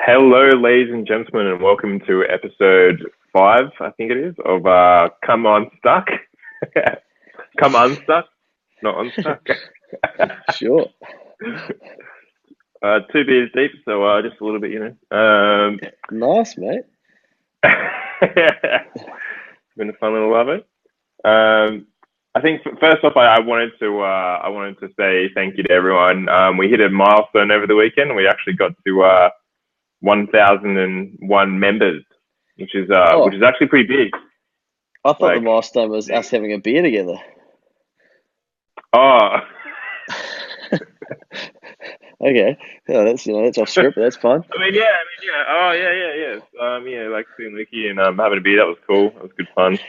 Hello, ladies and gentlemen, and welcome to episode 5, I think it is, of Come Unstuck. Come Unstuck, not Unstuck. Sure. 2 beers deep, so just a little bit, Nice, mate. It's been a fun little love. I think first off, I wanted to say thank you to everyone. We hit a milestone over the weekend. We actually got to 1,001 members, which is actually pretty big. I thought the milestone was us having a beer together. Oh, Okay. Yeah, that's off script, but that's fun. I mean, yeah. Oh, yeah. Like seeing Mickey and having a beer. That was cool. That was good fun.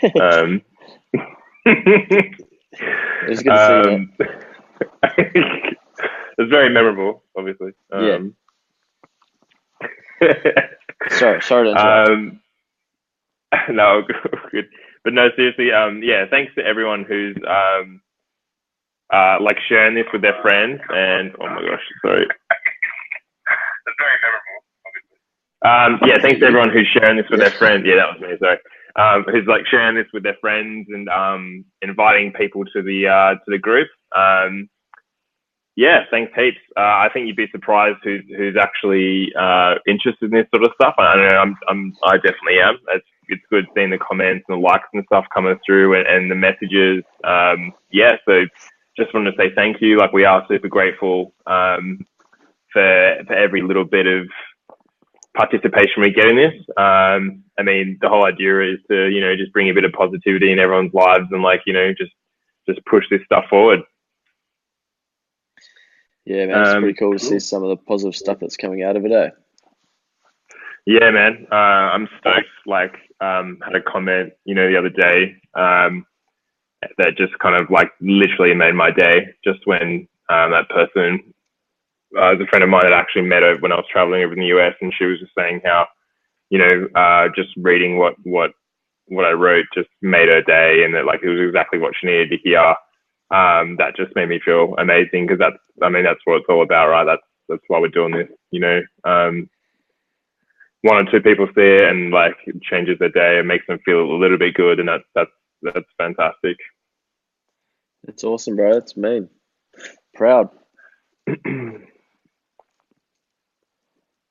It was good to see you, It was very memorable, obviously. Yeah. Sorry to interrupt. No, good. But no, seriously, thanks to everyone who's like sharing this with their friends, and oh my gosh, sorry. That's very memorable, obviously. Thanks to everyone who's sharing this with their friends. Yeah, that was me, sorry. Who's like sharing this with their friends and inviting people to the group. Thanks heaps. I think you'd be surprised who's actually interested in this sort of stuff. I know I definitely am. It's good seeing the comments and the likes and stuff coming through and the messages. So just wanted to say thank you. Like, we are super grateful for every little bit of participation we get in this. I mean, the whole idea is to just bring a bit of positivity in everyone's lives and just push this stuff forward. Yeah, man, it's pretty cool to see some of the positive stuff that's coming out of it, eh? Yeah, man. I'm stoked. Like, had a comment, the other day that just kind of like literally made my day. Just when that person, was a friend of mine that actually met her when I was traveling over in the US, and she was just saying how, just reading what I wrote just made her day, and that like it was exactly what she needed to hear. That just made me feel amazing, because that's what it's all about, right? That's why we're doing this, 1 or 2 people see it and like it changes their day. It makes them feel a little bit good, and that's fantastic. It's awesome, bro. It's mean. Proud.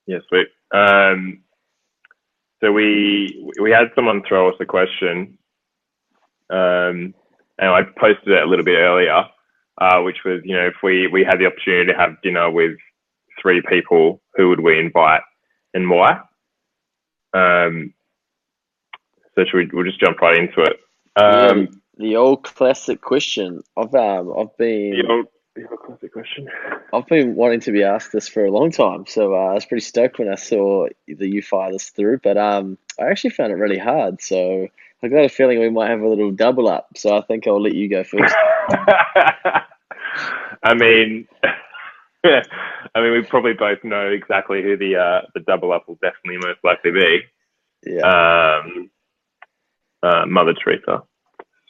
Yeah, sweet. So we had someone throw us a question, and I posted it a little bit earlier, which was, if we had the opportunity to have dinner with 3 people, who would we invite and why? So we'll just jump right into it. The old classic question. I've been the old classic question. I've been wanting to be asked this for a long time, so I was pretty stoked when I saw that you fired this through. But I actually found it really hard, so I got a feeling we might have a little double up. So I think I'll let you go first. I mean, we probably both know exactly who the double up will definitely most likely be. Yeah. Mother Teresa.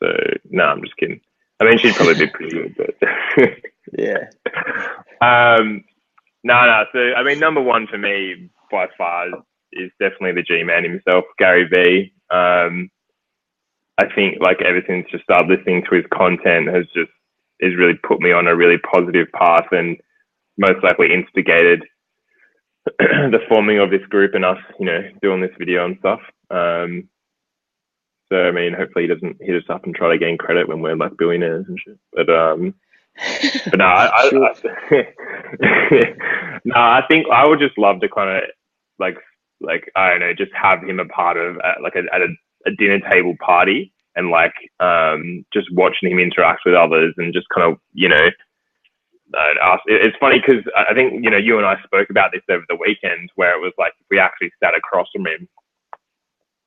So no, I'm just kidding. I mean, she'd probably be pretty good, but yeah. No. So I mean, number 1 for me by far is definitely the G-man himself, Gary V. I think like ever since just started listening to his content has really put me on a really positive path, and most likely instigated the forming of this group and us, doing this video and stuff. So I mean, hopefully he doesn't hit us up and try to gain credit when we're like billionaires and shit. But no, I think I would just love to kind of like I don't know, just have him a part of at a dinner table party, and like just watching him interact with others, and just kind of it's funny because I think you and I spoke about this over the weekend, where it was like, if we actually sat across from him,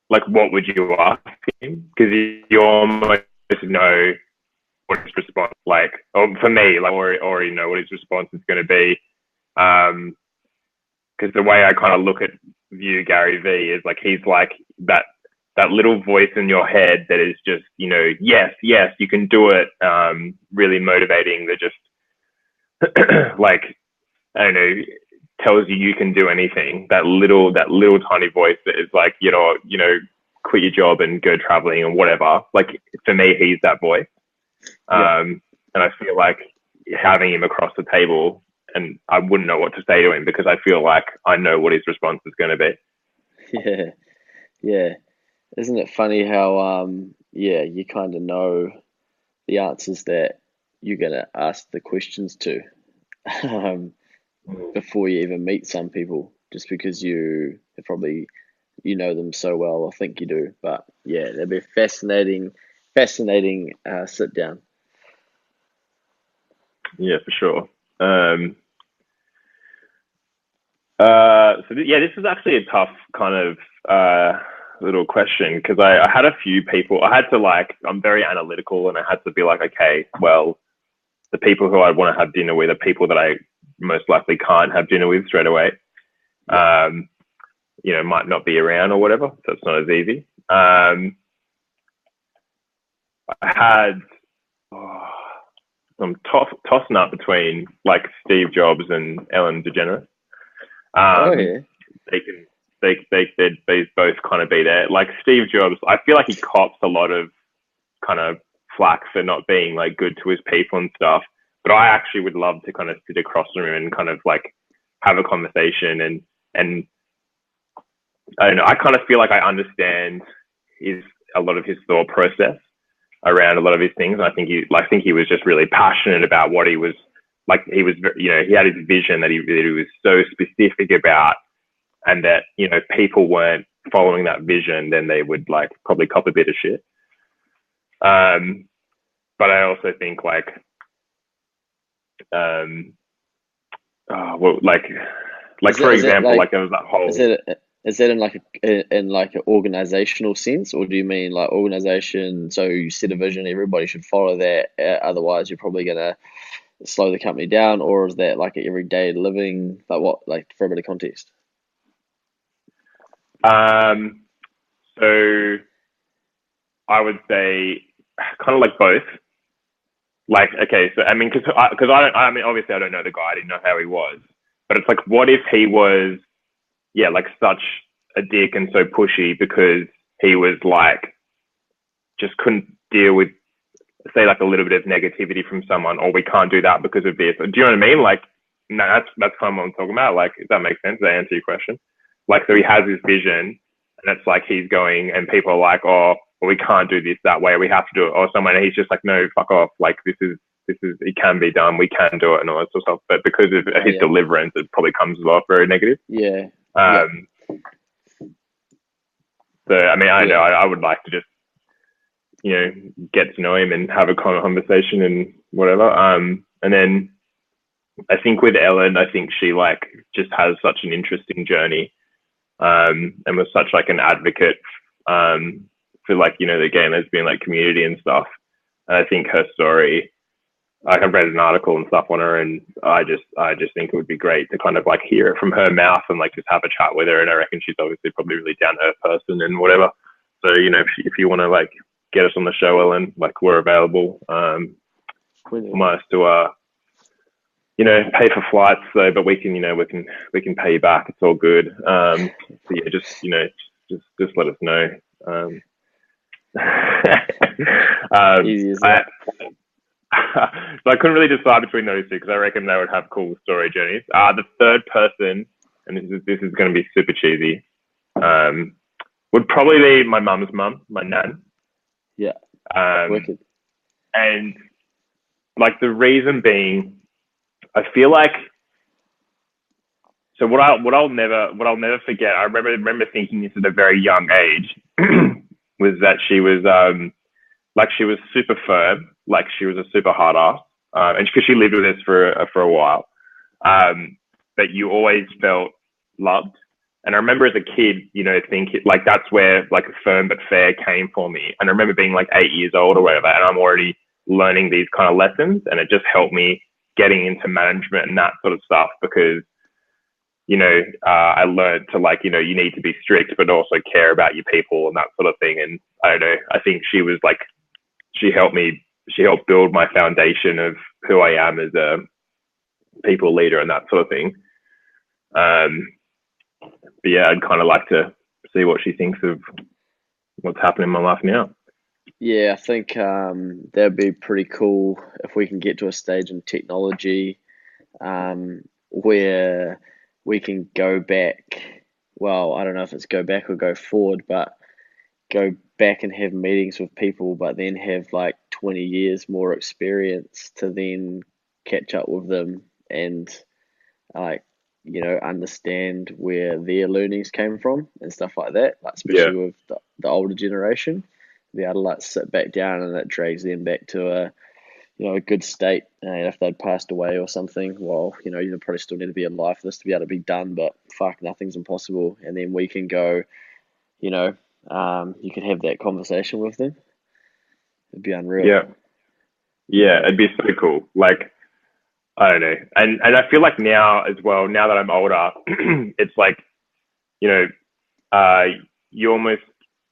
like, what would you ask him? Because you almost know what his response, like, or for me, like, already know what his response is going to be. Because the way I kind of view Gary V is like, he's like that little voice in your head that is just, yes, you can do it. Really motivating. That just like, I don't know, tells you can do anything. That little tiny voice that is like, quit your job and go traveling and whatever. Like for me, he's that voice. And I feel like having him across the table, and I wouldn't know what to say to him because I feel like I know what his response is going to be. Yeah, yeah. Isn't it funny how you kind of know the answers that you're gonna ask the questions to before you even meet some people, just because you know them so well, I think you do. But yeah, it'll be a fascinating sit down. Yeah, for sure. This is actually a tough kind of little question because I had a few people. I had to I'm very analytical, and I had to be like, okay, well, the people who I want to have dinner with are people that I most likely can't have dinner with straight away. Might not be around or whatever, so it's not as easy. I had I'm tossing up between like Steve Jobs and Ellen DeGeneres. They'd both kind of be there. Like Steve Jobs, I feel like he cops a lot of kind of flack for not being like good to his people and stuff. But I actually would love to kind of sit across from him and kind of like have a conversation and I don't know. I kind of feel like I understand a lot of his thought process around a lot of his things. And I think he was just really passionate about what he was like. He was, he had his vision that he was so specific about, and that, people weren't following that vision, then they would like probably cop a bit of shit. But I also think like, for example, there was that whole. Is that in like an organizational sense, or do you mean like organization? So you set a vision, everybody should follow that. Otherwise, you're probably gonna slow the company down, or is that like everyday living? Like what? Like for a bit of context. So I would say kind of like both. Like, okay, so I mean, because obviously I don't know the guy. I didn't know how he was, but it's like, what if he was, like such a dick and so pushy because he was like, just couldn't deal with, say, like a little bit of negativity from someone, or we can't do that because of this. Do you know what I mean? Like, no, that's kind of what I'm talking about. Like, if that makes sense, does that answer your question? Like, so he has his vision, and it's like he's going, and people are like, oh, well, we can't do this that way. We have to do it. Or someone, and he's just like, no, fuck off. Like, this is, it can be done. We can do it and all that sort of stuff. But because of his deliverance, it probably comes off very negative. Yeah. So, I mean, I know I would like to just, get to know him and have a conversation and whatever. And then I think with Ellen, I think she like just has such an interesting journey, and was such like an advocate, for like, the gay and lesbian like community and stuff. And I think her story, like I've read an article and stuff on her, and I just think it would be great to kind of like hear it from her mouth and like just have a chat with her. And I reckon she's obviously probably really down to earth person and whatever. So, if you want to like get us on the show, Ellen, like we're available. Almost to pay for flights, so but we can pay you back. It's all good. So yeah, just let us know. Easy as that. So I couldn't really decide between those two because I reckon they would have cool story journeys. The third person, and this is going to be super cheesy, would probably be my mum's mum, my nan. Yeah. Wicked. And like the reason being, I feel like, so what I'll never forget. I remember thinking this at a very young age, was that she was she was super firm, like she was a super hard ass, and because she lived with us for a while, but you always felt loved. And I remember as a kid, thinking like that's where like firm but fair came for me. And I remember being like 8 years old or whatever, and I'm already learning these kind of lessons, and it just helped me getting into management and that sort of stuff because, I learned to like, you need to be strict, but also care about your people and that sort of thing. And I don't know, I think she was like, she helped build my foundation of who I am as a people leader and that sort of thing. Um, but yeah, I'd kind of like to see what she thinks of what's happening in my life now. Yeah, I think that'd be pretty cool if we can get to a stage in technology where we can go back. Well, I don't know if it's go back or go forward, but go back and have meetings with people, but then have like 20 years more experience to then catch up with them and like understand where their learnings came from and stuff like that, like Yeah, especially with the older generation, be able to like sit back down and it drags them back to a good state. And if they'd passed away or something, well, you probably still need to be alive for this to be able to be done, but fuck, nothing's impossible. And then we can go, you know, you can have that conversation with them. It'd be unreal. yeah, yeah. It'd be so cool. Like I don't know, and I feel like now as well. Now that I'm older, it's like you know, uh, you almost,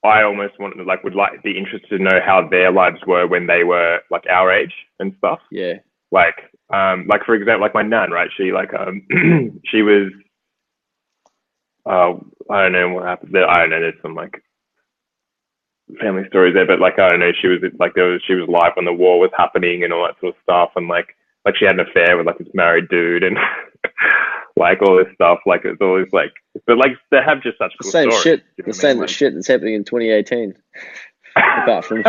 I almost want to like would like be interested to know how their lives were when they were like our age and stuff. Yeah. Like, like for example, like my nan, right? She like, she was, I don't know what happened there. I don't know. There's some like family stories there, but like I don't know. She was like she was live when the war was happening and all that sort of stuff, and like she had an affair with like this married dude and like all this stuff. Like it's always like, but like they have just such The cool same stories. shit. You know The what I mean? same shit that's happening in 2018. Apart from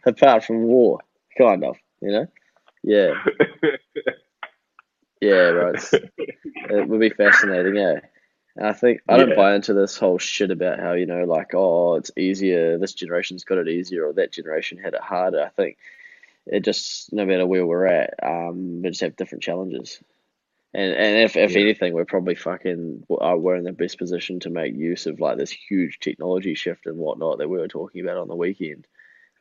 apart from war, kind of. Yeah, yeah, bro. It would be fascinating, yeah. And I think I don't Yeah, buy into this whole shit about how, like, oh, it's easier, this generation's got it easier, or that generation had it harder. I think it just, no matter where we're at, we just have different challenges. And if yeah, anything, we're probably we're in the best position to make use of like this huge technology shift and whatnot that we were talking about on the weekend.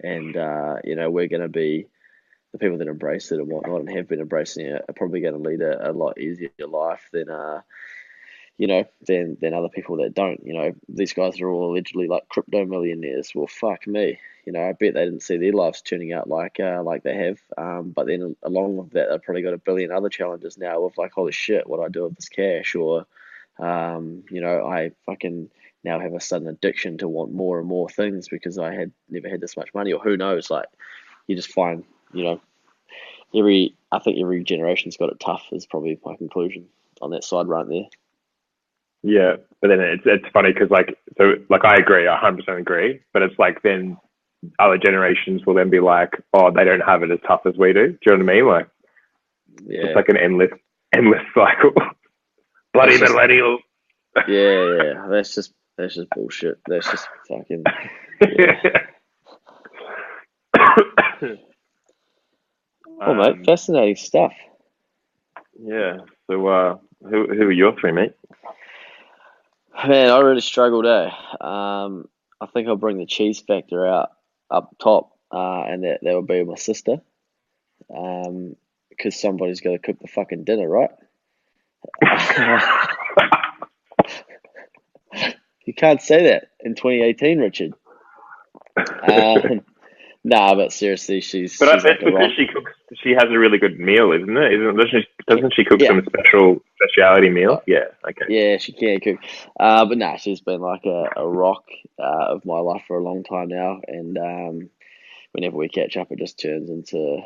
And we're going to be the people that embrace it and whatnot and have been embracing it are probably going to lead a lot easier life than than other people that don't. These guys are all allegedly like crypto millionaires. Well, fuck me. I bet they didn't see their lives turning out like they have. But then along with that, they've probably got a billion other challenges now with like, holy shit, what do I do with this cash? Or, I fucking now have a sudden addiction to want more and more things because I had never had this much money. Or who knows? Like, you just find, I think every generation's got it tough. Is probably my conclusion on that side right there. yeah. But then it's funny because like so like I agree, I 100% agree. But it's like then other generations will then be like, oh, they don't have it as tough as we do. Do you know what I mean? Like it's Yeah. like an endless cycle. Bloody That's just millennials. yeah. That's just bullshit. That's just fucking yeah. Oh mate, um, fascinating stuff. yeah. So who are your three, mate? Man, I really struggled, eh? I think I'll bring the cheese factor out up top, and that would be my sister. Because somebody's got to cook the fucking dinner, right? You can't say that in 2018, Richard. Um, nah, but seriously, she's But I she's bet like a because rock. she cooks, she has a really good meal, isn't it? Isn't doesn't she cook Yeah, some speciality meals? Yeah. Okay. yeah, she can cook. But nah, she's been like a rock of my life for a long time now, and whenever we catch up, it just turns into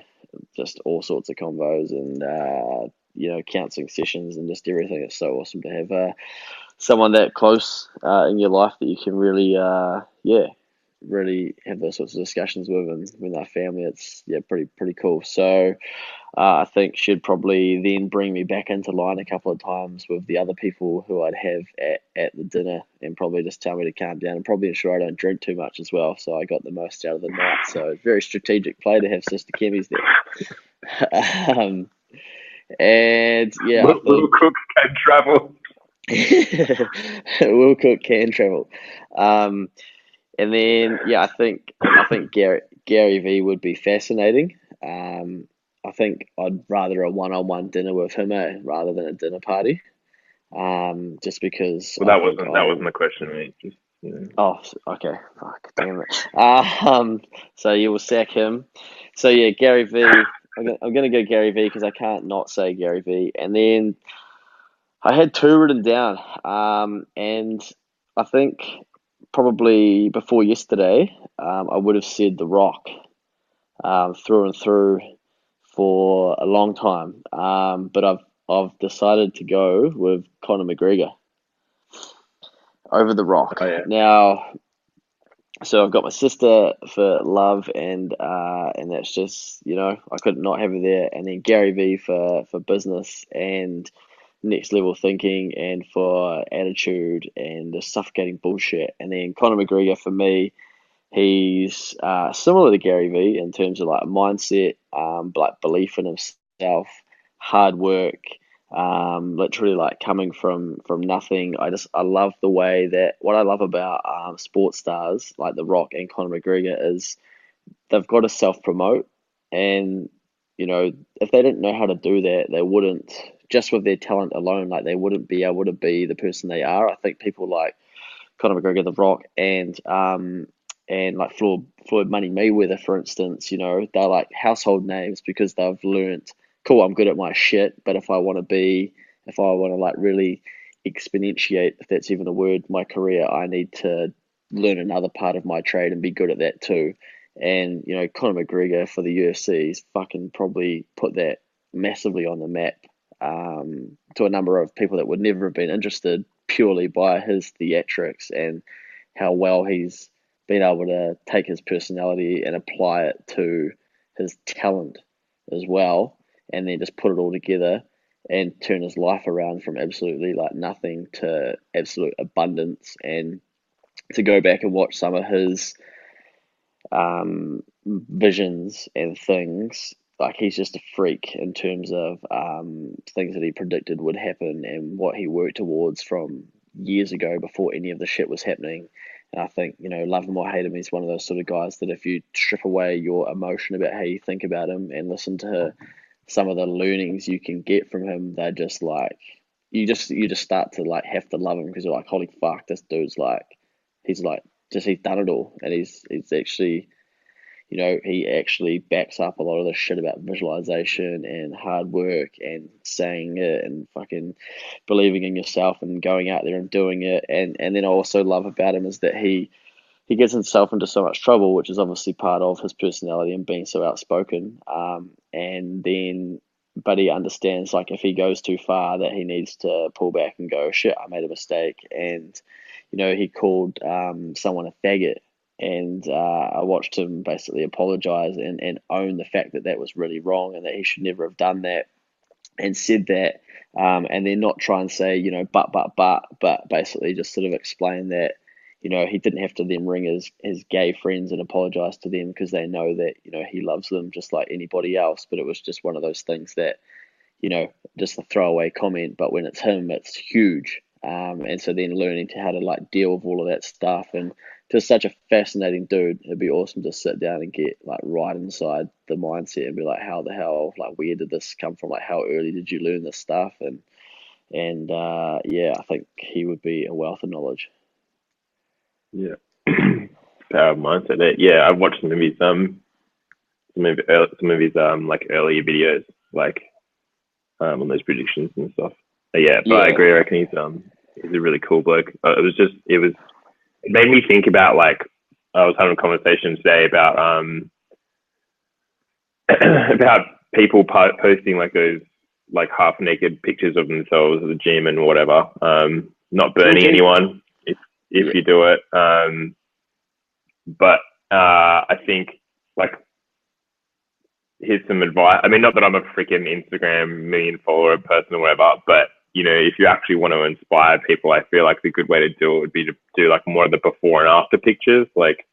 just all sorts of combos and counselling sessions and just everything. It's so awesome to have someone that close in your life that you can really really have those sorts of discussions with, and with our family, it's pretty cool. So I think she'd probably then bring me back into line a couple of times with the other people who I'd have at the dinner and probably just tell me to calm down and probably ensure I don't drink too much as well. So I got the most out of the night. So very strategic play to have Sister Kemi's there. And yeah, I Will think cook can travel. Will Cook can travel. Um, and then yeah, I think Gary V would be fascinating. I think I'd rather a one-on-one dinner with him rather than a dinner party. Just because Well, I think that I'll. wasn't the question, mate. Just Oh, okay. Fuck, damn it. So you will sack him. So yeah, Gary V. I'm gonna go Gary V because I can't not say Gary V. And then I had two written down, and I think probably before yesterday, I would have said The Rock, through and through for a long time. But I've decided to go with Conor McGregor over The Rock. Oh yeah. Now, so I've got my sister for love, and that's just, I could not have her there. And then Gary V for business and next level thinking, and for attitude and the suffocating bullshit. And then Conor McGregor for me, he's similar to Gary V in terms of like mindset, like belief in himself, hard work, literally like coming from nothing. I love the way that what I love about sports stars like The Rock and Conor McGregor is they've got to self promote, and if they didn't know how to do that, they wouldn't, just with their talent alone, like they wouldn't be able to be the person they are. I think people like Conor McGregor, The Rock, and like Floyd Money Mayweather, for instance, they're like household names because they've learnt, cool, I'm good at my shit, but if I want to like really exponentiate, if that's even a word, my career, I need to learn another part of my trade and be good at that too. And Conor McGregor for the UFC's fucking probably put that massively on the map, to a number of people that would never have been interested purely by his theatrics and how well he's been able to take his personality and apply it to his talent as well, and then just put it all together and turn his life around from absolutely like nothing to absolute abundance. And to go back and watch some of his visions and things. Like he's just a freak in terms of things that he predicted would happen and what he worked towards from years ago before any of the shit was happening. And I think, love him or hate him, he's one of those sort of guys that if you strip away your emotion about how you think about him and listen to some of the learnings you can get from him, they're just like you just start to like have to love him because you're like, holy fuck, this dude's like he's done it all, and he's actually, he actually backs up a lot of the shit about visualization and hard work and saying it and fucking believing in yourself and going out there and doing it. And then I also love about him is that he gets himself into so much trouble, which is obviously part of his personality and being so outspoken. And then, but he understands like if he goes too far, that he needs to pull back and go, shit, I made a mistake. And he called someone a faggot, and I watched him basically apologize and own the fact that that was really wrong and that he should never have done that, and said that, and then not try and say, but basically just sort of explain that, he didn't have to then ring his gay friends and apologize to them because they know that, he loves them just like anybody else. But it was just one of those things that, just a throwaway comment, but when it's him, it's huge. And so then learning to how to like deal with all of that stuff, and just such a fascinating dude. It'd be awesome to sit down and get like right inside the mindset and be like, how the hell, like where did this come from? Like how early did you learn this stuff? And yeah, I think he would be a wealth of knowledge. Yeah. Power of mindset. Yeah, I've watched some of his like earlier videos, like on those predictions and stuff. Yeah, but I Yeah, agree. I reckon he's a really cool bloke. It made me think about, like, I was having a conversation today about about people posting like those like half naked pictures of themselves at the gym and whatever. Not burning guilty. anyone if Yeah, you do it. But I think, like, here's some advice. I mean, not that I'm a freaking Instagram million follower person or whatever, but if you actually want to inspire people, I feel like the good way to do it would be to do like more of the before and after pictures, like,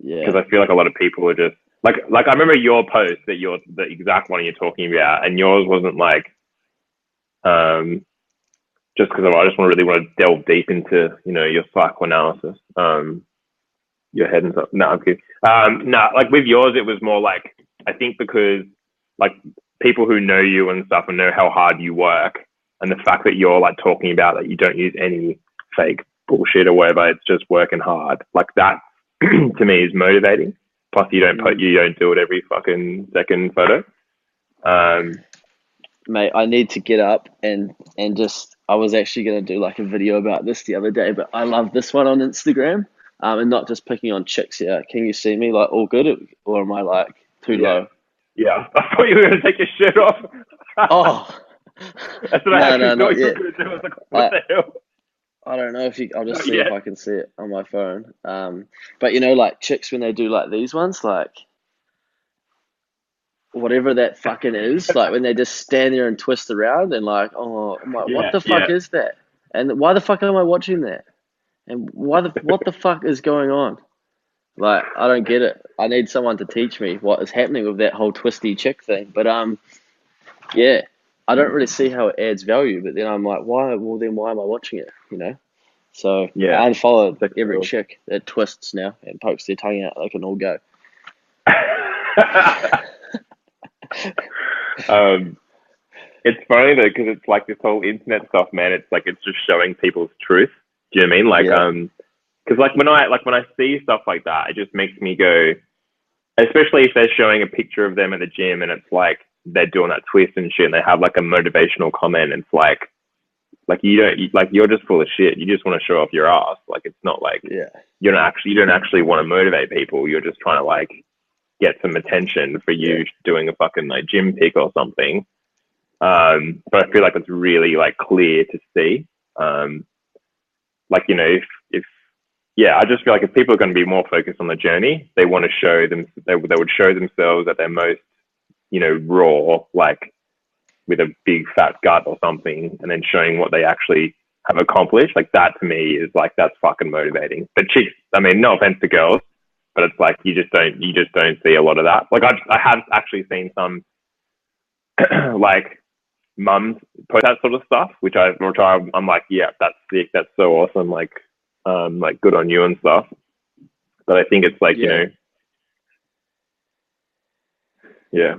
because yeah, I feel like a lot of people are just like I remember your post that you're the exact one you're talking about, and yours wasn't like just because I just really want to delve deep into your psychoanalysis, your head and stuff. No, I'm kidding. No, like with yours, it was more like, I think because like people who know you and stuff and know how hard you work, and the fact that you're like talking about that you don't use any fake bullshit or whatever, it's just working hard. Like that to me is motivating. Plus, mm. you don't do it every fucking second photo. Um, Mate, I need to get up and just I was actually going to do like a video about this the other day, but I love this one on Instagram. And not just picking on chicks here. Can you see me like all good, or am I like too Yeah. low? Yeah. I thought you were gonna take your shirt off. Oh, That's what I no, actually no, thought not you were yet. gonna do. I was like, what I the hell? I don't know if you. I'll just Not see if yet. I can see it on my phone. But you know, like chicks when they do like these ones, like whatever that fucking is, like when they just stand there and twist around and like, oh, I'm like, what Yeah. the Yeah. fuck is that? And why the fuck am I watching that? And what the fuck is going on? Like, I don't get it. I need someone to teach me what is happening with that whole twisty chick thing. But yeah, I don't really see how it adds value. But then I'm like, why? Well, then why am I watching it? You know. So Yeah. I unfollowed That's every cool. chick that twists now and pokes their tongue out. They can all go. um, it's funny though because it's like this whole internet stuff, man. It's like it's just showing people's truth. Do you know what I mean? Like, Yeah, because like when I see stuff like that, it just makes me go. Especially if they're showing a picture of them at the gym and it's like they're doing that twist and shit, and they have like a motivational comment. And it's like like you're just full of shit. You just want to show off your ass. Like it's not like yeah, you don't actually want to motivate people. You're just trying to like get some attention for yeah, you doing a fucking like gym pic or something. But I feel like it's really like clear to see. Um, like if yeah, I just feel like if people are going to be more focused on the journey, they want to show them they would show themselves at their most raw, like with a big fat gut or something, and then showing what they actually have accomplished. Like that to me is like that's fucking motivating. But chicks, I mean, no offense to girls, but it's like you just don't see a lot of that. Like I have actually seen some like mums post that sort of stuff, I'm like, yeah, that's sick, that's so awesome, like good on you and stuff. But I think it's like yeah, yeah,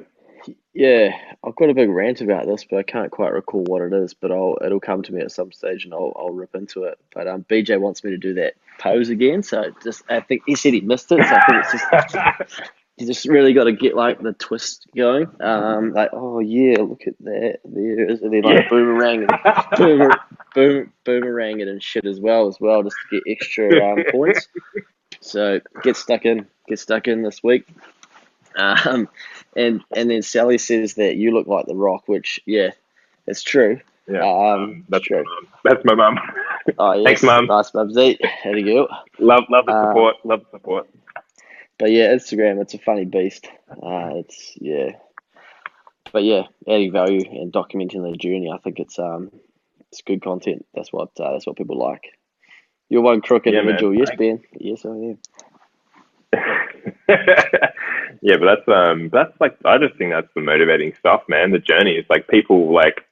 yeah. I've got a big rant about this, but I can't quite recall what it is. But it'll come to me at some stage, and I'll rip into it. But BJ wants me to do that pose again, so just I think he said he missed it, so I think it's just you just really got to get like the twist going. Like, oh yeah, look at that. There is, and then yeah. like boomerang it and shit as well, just to get extra points. So get stuck in this week. Um, and then Sally says that you look like The Rock, which yeah, it's true. Yeah, It's true. that's my mum. Oh Thanks, yes, mum. nice Bubsy. There you go. Love the Um, support, love the support. but yeah, Instagram, it's a funny beast. It's yeah. But yeah, adding value and documenting the journey, I think it's good content. That's what people like. You're one crook Yeah, man. individual, yes, Ben. Yes, I am. Yeah, but that's like I just think that's the motivating stuff, man. The journey is like people like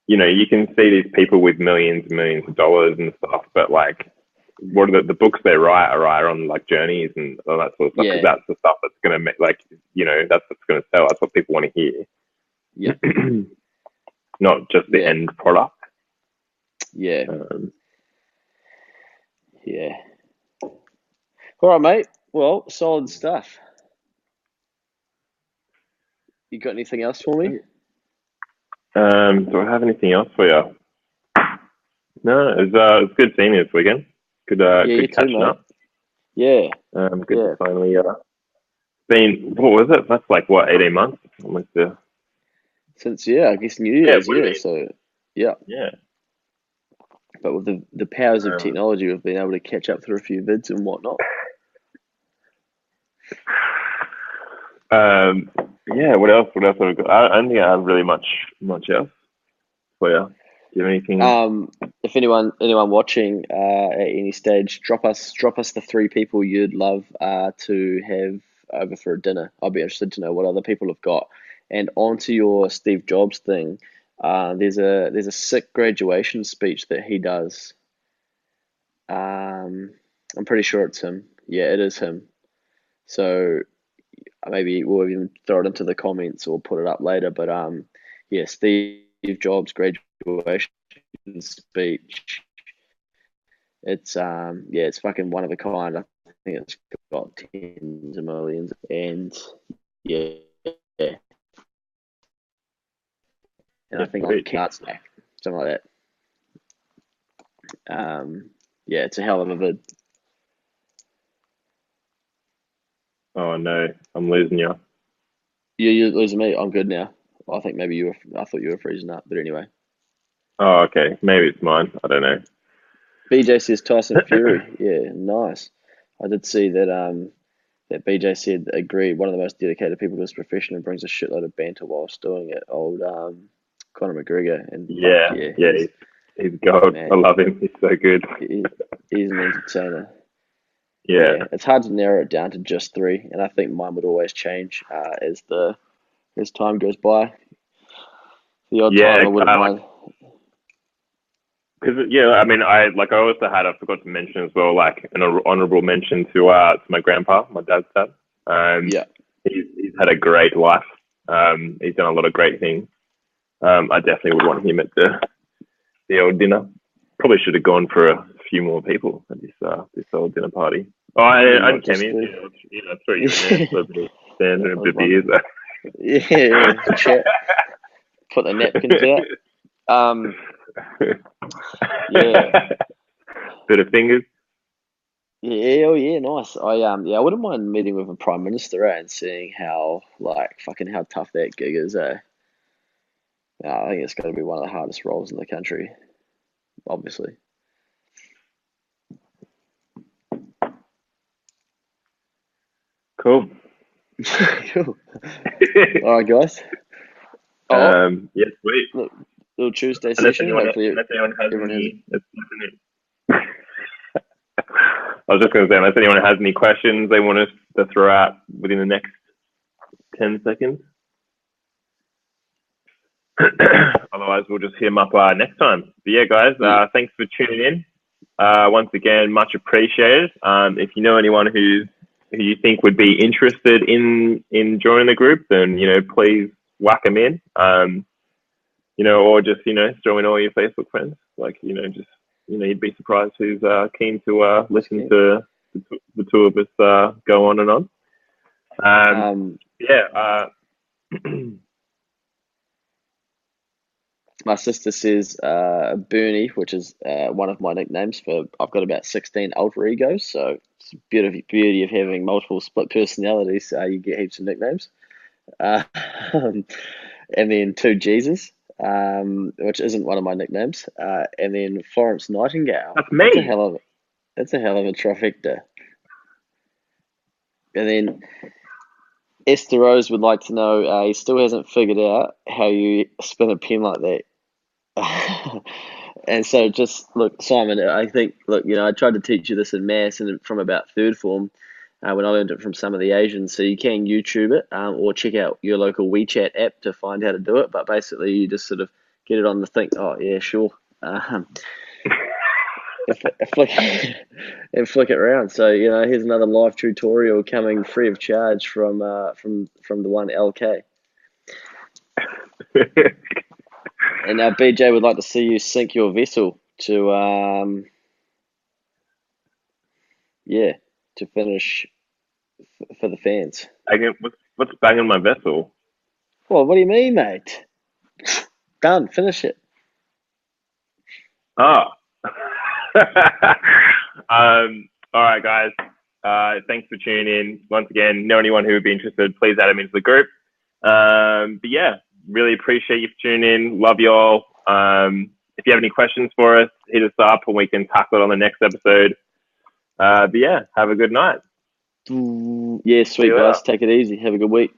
you can see these people with millions and millions of dollars and stuff, but like what are the books they write are right on like journeys and all that sort of stuff because Yeah, that's the stuff that's gonna make like that's what's gonna sell. That's what people want to yeah, hear, not just the yeah, end product. yeah, Um, yeah. All right, mate. Well, solid stuff. You got anything else for me? do I have anything else for you? No, it was good seeing you this weekend. Yeah, you Good too, catching mate. up. Yeah, Good to yeah. finally been what was it? That's like what 18 months. Almost Since yeah, I guess New yeah, it Year's. would have Yeah, been. so yeah. Yeah. But with the powers of Um, technology, we've been able to catch up through a few vids and whatnot. um, yeah. What else? What else have we got? I don't think I have really much else for you. Do you have anything? If anyone watching at any stage, drop us the three people you'd love to have over for a dinner. I'll be interested to know what other people have got. And onto your Steve Jobs thing, there's a sick graduation speech that he does. I'm pretty sure it's him. Yeah, it is him. So maybe we'll even throw it into the comments or put it up later. But yeah, Steve Jobs graduation speech. It's fucking one of a kind. I think it's got tens of millions, and yeah, yeah. And I Yeah, think on sweet. Kickstarter. something like that. Yeah, it's a hell of a vid. Oh no, I'm losing you. You're losing me. I'm good now. I think maybe you were. I thought you were freezing up, but anyway. Oh, okay. Maybe it's mine. I don't know. BJ says Tyson Fury. Yeah, nice. I did see that. That BJ said agreed. One of the most dedicated people to his profession and brings a shitload of banter whilst doing it. Old Conor McGregor, and fuck Yeah, yeah, yeah, he's gold. I man. love him. He's so good. He's an entertainer. Yeah, Yeah, it's hard to narrow it down to just three, and I think mine would always change as time goes by. The odd yeah. time I wouldn't Like, mind. because yeah, I mean, I also had, I forgot to mention as well, like an honorable mention to my grandpa, my dad's dad. Yeah, He's had a great life. He's done a lot of great things. I definitely would want him at the old dinner. Probably should have gone for a few more people at this old dinner party. Oh, and and not just Kemi, three. throw you in there for a bit of standing I and a was bit of beers. wondering. Yeah, chat. Put the napkins out. Yeah, Bit of fingers. yeah, oh yeah, nice. I wouldn't mind meeting with a prime minister and seeing how fucking how tough that gig is. I think it's got to be one of the hardest roles in the country, obviously. Cool. Cool. All right, guys. Oh, Yeah, sweet. look, little Tuesday Unless session. anyone, Hopefully, unless anyone has everyone has. any, I was just going to say, unless anyone has any questions they want us to throw out within the next 10 seconds. Otherwise, we'll just hit them up next time. But yeah, guys, thanks for tuning in. Once again, much appreciated. If you know anyone who you think would be interested in joining the group, then please whack them in. Or just throw in all your Facebook friends. Just you'd be surprised who's keen to listen to the two of us go on and on. Yeah. My sister says Bernie, which is one of my nicknames for. I've got about 16 alter egos, so it's the beauty of having multiple split personalities. You get heaps of nicknames. Uh, and then two Jesus, which isn't one of my nicknames. And then Florence Nightingale. That's me. That's a hell of a trifecta. And then Esther Rose would like to know. He still hasn't figured out how you spin a pen like that. And so just look, Simon, I think, look, I tried to teach you this in maths and from about third form when I learned it from some of the Asians. So you can YouTube it or check out your local WeChat app to find how to do it. But basically, you just sort of get it on the thing. Oh, yeah, sure. And flick it around. So, here's another live tutorial coming free of charge from the one LK. And now BJ would like to see you sink your vessel to to finish for the fans. What's banging my vessel? Well, what do you mean, mate? Done. Finish it. Oh. All right, guys. Thanks for tuning in. Once again, know anyone who would be interested, please add them into the group. But yeah, really appreciate you for tuning in. Love you all. If you have any questions for us, hit us up and we can tackle it on the next episode. But yeah, have a good night. Yeah, sweet guys. Take it easy. Have a good week.